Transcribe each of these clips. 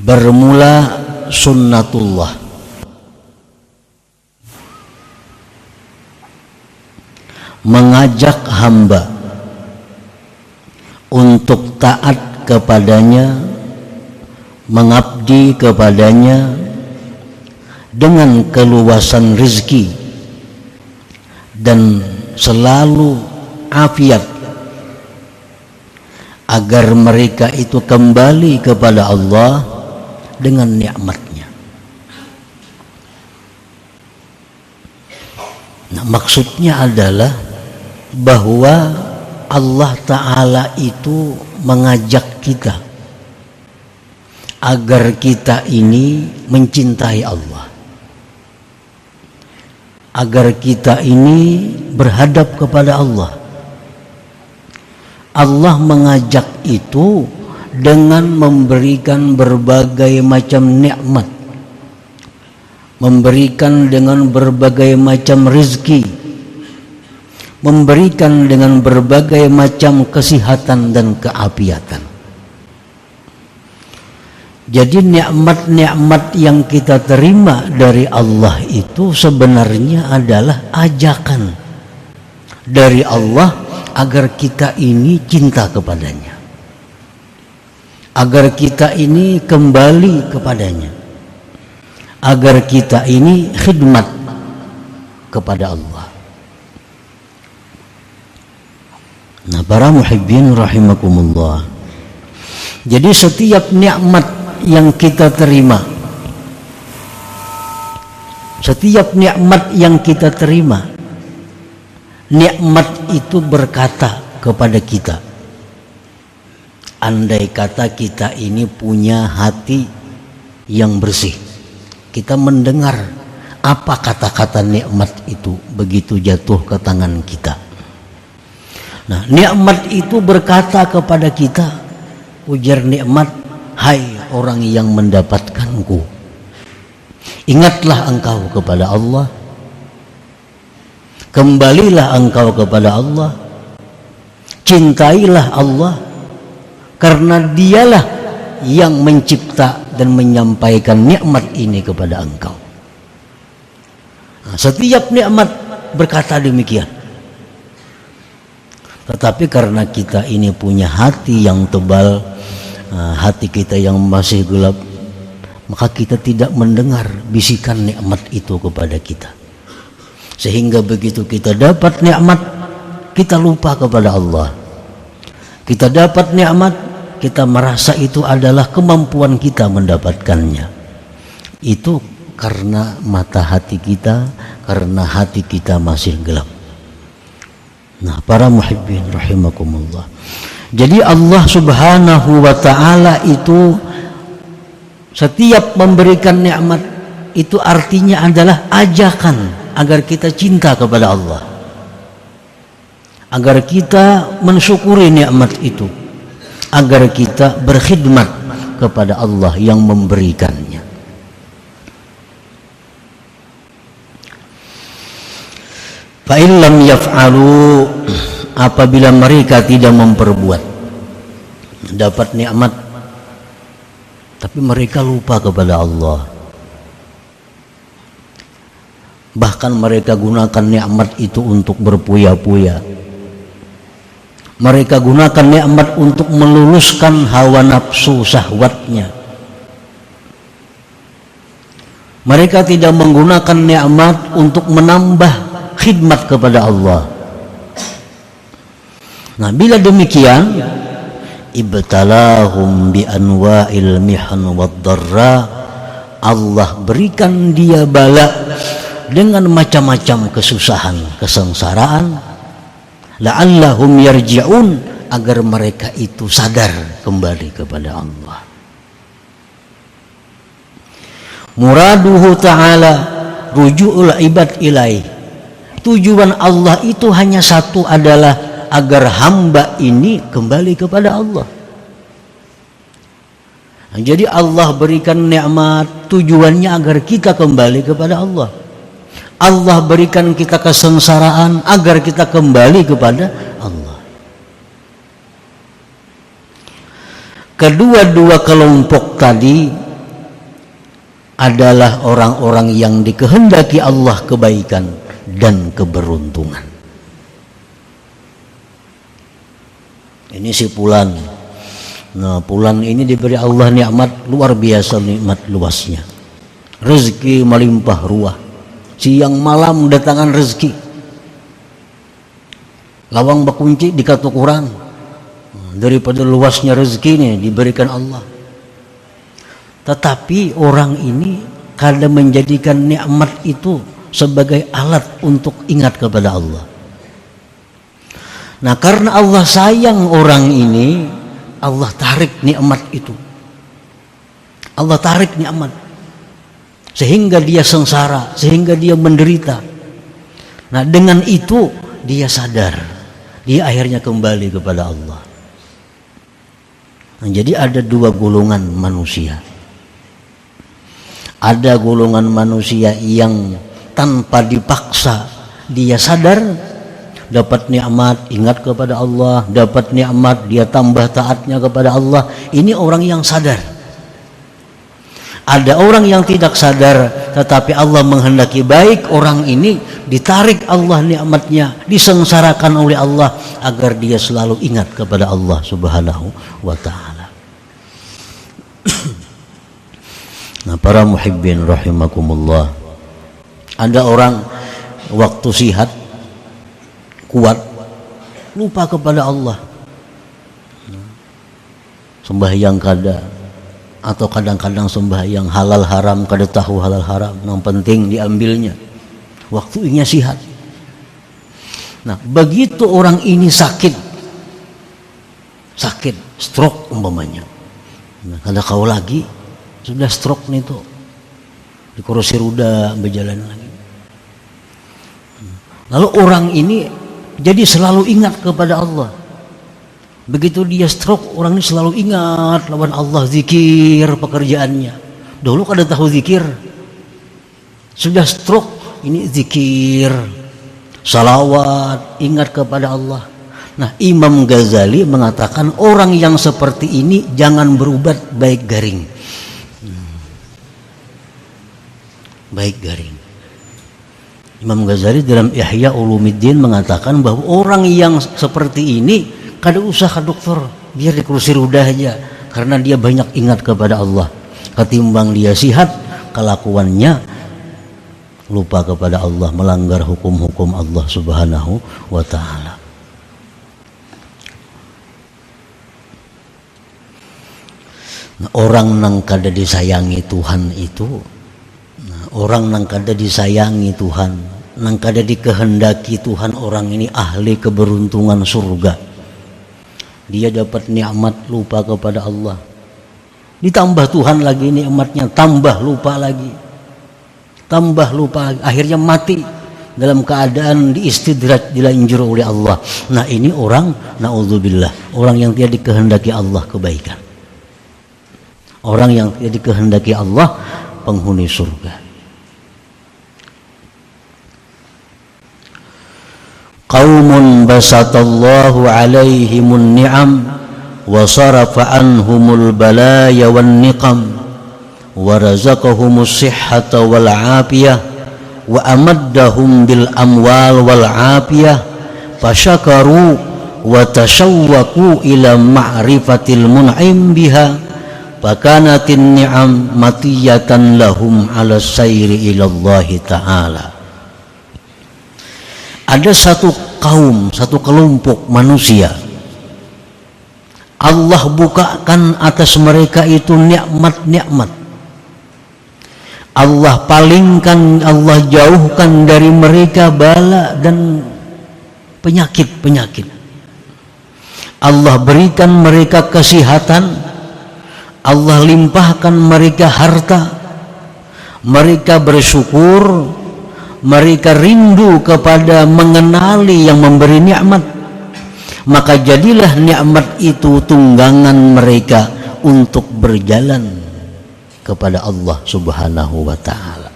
bermula sunnatullah, mengajak hamba untuk taat kepadanya, mengabdi kepadanya dengan keluasan rezeki dan selalu afiat, agar mereka itu kembali kepada Allah dengan nikmatnya. Nah, maksudnya adalah bahwa Allah Ta'ala itu mengajak kita agar kita ini mencintai Allah, agar kita ini berhadap kepada Allah. Allah mengajak itu dengan memberikan berbagai macam nikmat, memberikan dengan berbagai macam rezeki, memberikan dengan berbagai macam kesehatan dan keafiatan. Jadi nikmat-nikmat yang kita terima dari Allah itu sebenarnya adalah ajakan dari Allah agar kita ini cinta kepadanya, agar kita ini kembali kepadanya, agar kita ini khidmat kepada Allah. Nah, para muhibbin rahimakumullah, jadi setiap nikmat yang kita terima, setiap nikmat yang kita terima, nikmat itu berkata kepada kita, andai kata kita ini punya hati yang bersih, kita mendengar apa kata-kata nikmat itu begitu jatuh ke tangan kita. Nah, nikmat itu berkata kepada kita, ujar nikmat, hai orang yang mendapatkanku, ingatlah engkau kepada Allah, kembalilah engkau kepada Allah, cintailah Allah, karena dialah yang mencipta dan menyampaikan nikmat ini kepada engkau. Nah, setiap nikmat berkata demikian. Tetapi karena kita ini punya hati yang tebal, hati kita yang masih gelap, maka kita tidak mendengar bisikan nikmat itu kepada kita. Sehingga begitu kita dapat nikmat, kita lupa kepada Allah. Kita dapat nikmat, kita merasa itu adalah kemampuan kita mendapatkannya. Itu karena mata hati kita, karena hati kita masih gelap. Nah, para muhibbin rahimakumullah, jadi Allah Subhanahu wa ta'ala itu setiap memberikan nikmat itu artinya adalah ajakan agar kita cinta kepada Allah, agar kita mensyukuri nikmat itu, agar kita berkhidmat kepada Allah yang memberikannya. Fa in lam yaf'alu, apabila mereka tidak memperbuat, dapat nikmat tapi mereka lupa kepada Allah, bahkan mereka gunakan nikmat itu untuk berpuya-puya, mereka gunakan nikmat untuk meluluskan hawa nafsu syahwatnya, mereka tidak menggunakan nikmat untuk menambah khidmat kepada Allah. Nah, bila demikian, ibtalahum bi anwa'il mihan wad darra, Allah berikan dia bala dengan macam-macam kesusahan, kesengsaraan, la'allahum yarji'un, agar mereka itu sadar kembali kepada Allah. Muraduhu ta'ala ruju'ul ibad ilaih, tujuan Allah itu hanya satu, adalah agar hamba ini kembali kepada Allah. Nah, jadi Allah berikan nikmat tujuannya agar kita kembali kepada Allah. Allah berikan kita kesengsaraan agar kita kembali kepada Allah. Kedua-dua kelompok tadi adalah orang-orang yang dikehendaki Allah kebaikan dan keberuntungan. Ini si Fulan. Nah, Fulan ini diberi Allah nikmat luar biasa, nikmat luasnya. Rezeki melimpah ruah. Siang malam datangan rezeki. Lawang bakunci dikatuk orang. Daripada luasnya rezeki ini diberikan Allah. Tetapi orang ini kadang menjadikan nikmat itu sebagai alat untuk ingat kepada Allah. Nah, karena Allah sayang orang ini, Allah tarik nikmat itu. Allah tarik nikmat. Sehingga dia sengsara, sehingga dia menderita. Nah, dengan itu dia sadar. Dia akhirnya kembali kepada Allah. Nah, jadi ada dua golongan manusia. Ada golongan manusia yang tanpa dipaksa dia sadar, dapat nikmat ingat kepada Allah, dapat nikmat dia tambah taatnya kepada Allah. Ini orang yang sadar. Ada orang yang tidak sadar, tetapi Allah menghendaki baik, orang ini ditarik Allah nikmatnya, disengsarakan oleh Allah agar dia selalu ingat kepada Allah Subhanahu wa ta'ala. Nah, para muhibbin rahimakumullah, ada orang waktu sihat kuat lupa kepada Allah, sembahyang kada, atau kadang-kadang sembahyang halal haram kada tahu halal haram, yang penting diambilnya waktunya sihat. Nah, begitu orang ini sakit stroke umpamanya, nah, kada kau lagi sudah stroke nih tuh, di kursi roda berjalan lagi. Lalu orang ini jadi selalu ingat kepada Allah. Begitu dia stroke, orang ini selalu ingat lawan Allah, zikir pekerjaannya. Dulu kada tahu zikir, sudah stroke ini zikir, salawat, ingat kepada Allah. Nah, Imam Ghazali mengatakan orang yang seperti ini jangan berubat baik garing. Baik garing. Imam Ghazali dalam Ihya Ulumuddin mengatakan bahwa orang yang seperti ini kada usah ke dokter, biar di kursi roda aja, karena dia banyak ingat kepada Allah. Ketimbang dia sihat, kelakuannya lupa kepada Allah, melanggar hukum-hukum Allah Subhanahu wa ta'ala. Nah, orang nang kada disayangi Tuhan itu, orang nang kada disayangi Tuhan, nang kada dikehendaki Tuhan, orang ini ahli keberuntungan surga. Dia dapat nikmat lupa kepada Allah, ditambah Tuhan lagi nikmatnya, tambah lupa lagi, akhirnya mati dalam keadaan diistidraj, dilanjur oleh Allah. Nah, ini orang naudzubillah, orang yang tidak dikehendaki Allah kebaikan, orang yang tidak dikehendaki Allah penghuni surga. Qaumun basatallahu alaihimun ni'am wa sarafa anhumul balaya wan niqam wa razaqahumus sihhata wal afiyah wa amaddahum bil amwal wal afiyah fasyakaru wa tashawwaqu ila ma'rifatil mun'im biha fakanatin ni'am matiyatan lahum ala sayri ila Allah ta'ala. Ada satu kaum, satu kelompok manusia, Allah bukakan atas mereka itu nikmat-nikmat. Allah palingkan, Allah jauhkan dari mereka bala dan penyakit-penyakit. Allah berikan mereka kesehatan, Allah limpahkan mereka harta, mereka bersyukur, mereka rindu kepada mengenali yang memberi nikmat, maka jadilah nikmat itu tunggangan mereka untuk berjalan kepada Allah Subhanahu wa ta'ala.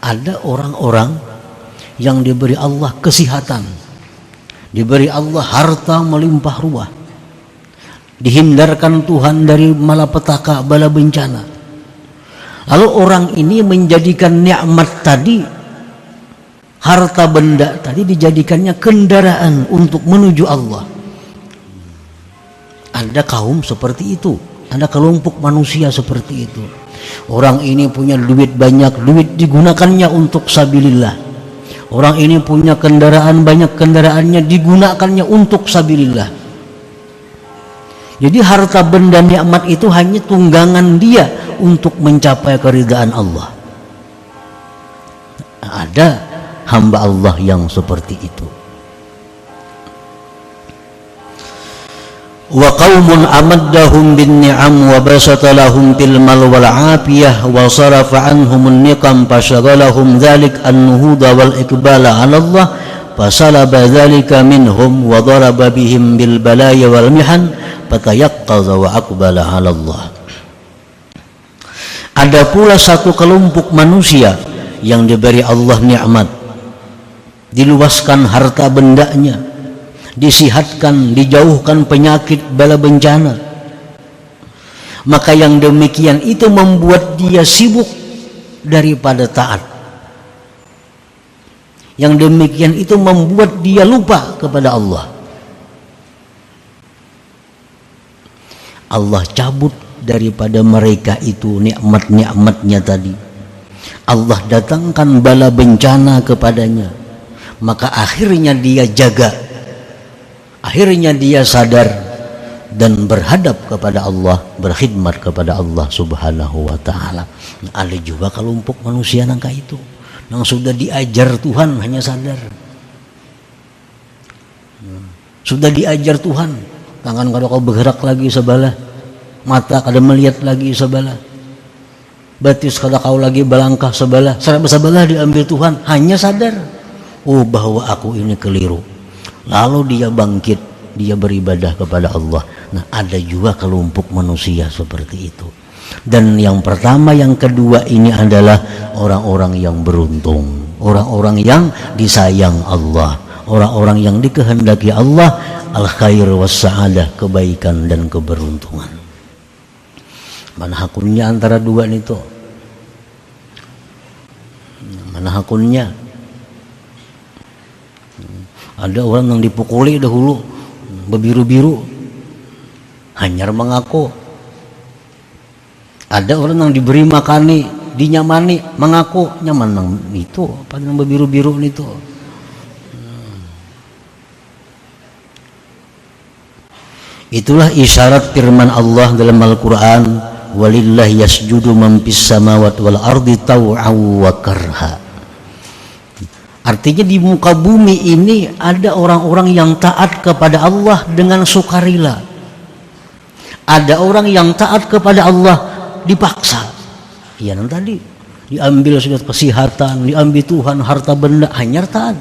Ada orang-orang yang diberi Allah kesehatan, diberi Allah harta melimpah ruah, dihindarkan Tuhan dari malapetaka bala bencana, Lalu orang ini menjadikan nikmat tadi, harta benda tadi dijadikannya kendaraan untuk menuju Allah. Ada kaum seperti itu, ada kelompok manusia seperti itu. Orang ini punya duit banyak, duit digunakannya untuk sabilillah. Orang ini punya kendaraan banyak, kendaraannya digunakannya untuk sabilillah. Jadi harta benda nikmat itu hanya tunggangan dia untuk mencapai keridhaan Allah. Ada hamba Allah yang seperti itu. Wa qaumun amaddahum bin ni'am wa basata lahum fil mal wal afiyah wa sarafa anhum an-niqam fashaghalahum dhalik an-nuhuda wal iqbala 'ala Allah fasalaba dhalika minhum wa daraba bihim bil balaya wal mihan fatayaqqadha wa aqbala 'ala Allah. Ada pula satu kelompok manusia yang diberi Allah nikmat, diluaskan harta bendanya, disihatkan, dijauhkan penyakit bala bencana, maka yang demikian itu membuat dia sibuk daripada taat. Yang demikian itu membuat dia lupa kepada Allah. Allah cabut daripada mereka itu nikmat-nikmatnya tadi. Allah datangkan bala bencana kepadanya, maka akhirnya dia jaga, akhirnya dia sadar dan berhadap kepada Allah, berkhidmat kepada Allah subhanahu wa ta'ala. Ada juga kelompok manusia nangka itu, yang sudah diajar Tuhan hanya sadar. Sudah diajar Tuhan, tangan kalau kau bergerak lagi sebelah, mata kada melihat lagi sebelah, batis kada kau lagi balangkah sebelah, sebelah diambil Tuhan, hanya sadar, oh bahwa aku ini keliru. Lalu dia bangkit, dia beribadah kepada Allah. Nah, ada juga kelompok manusia seperti itu. Dan yang pertama, yang kedua ini adalah orang-orang yang beruntung, orang-orang yang disayang Allah, orang-orang yang dikehendaki Allah al-khair was sa'adah, kebaikan dan keberuntungan. Mana hakunnya antara dua itu? Mana hakunnya? Ada orang yang dipukuli dahulu, berbiru-biru, hanyar mengaku. Ada orang yang diberi makani, dinyamani, mengaku nyaman nang itu, apa yang berbiru-biru itu. Itulah isyarat firman Allah dalam Al-Quran, walillahi yasjudu man fis samawati wal ardi taw'an wa karha. Artinya di muka bumi ini ada orang-orang yang taat kepada Allah dengan sukarela. Ada orang yang taat kepada Allah dipaksa. Ya, tadi diambil sudah kesehatan, diambil Tuhan, harta benda, hanya taat.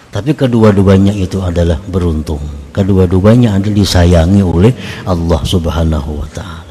Tapi kedua-duanya itu adalah beruntung. Kedua-duanya adalah disayangi oleh Allah subhanahu wa ta'ala.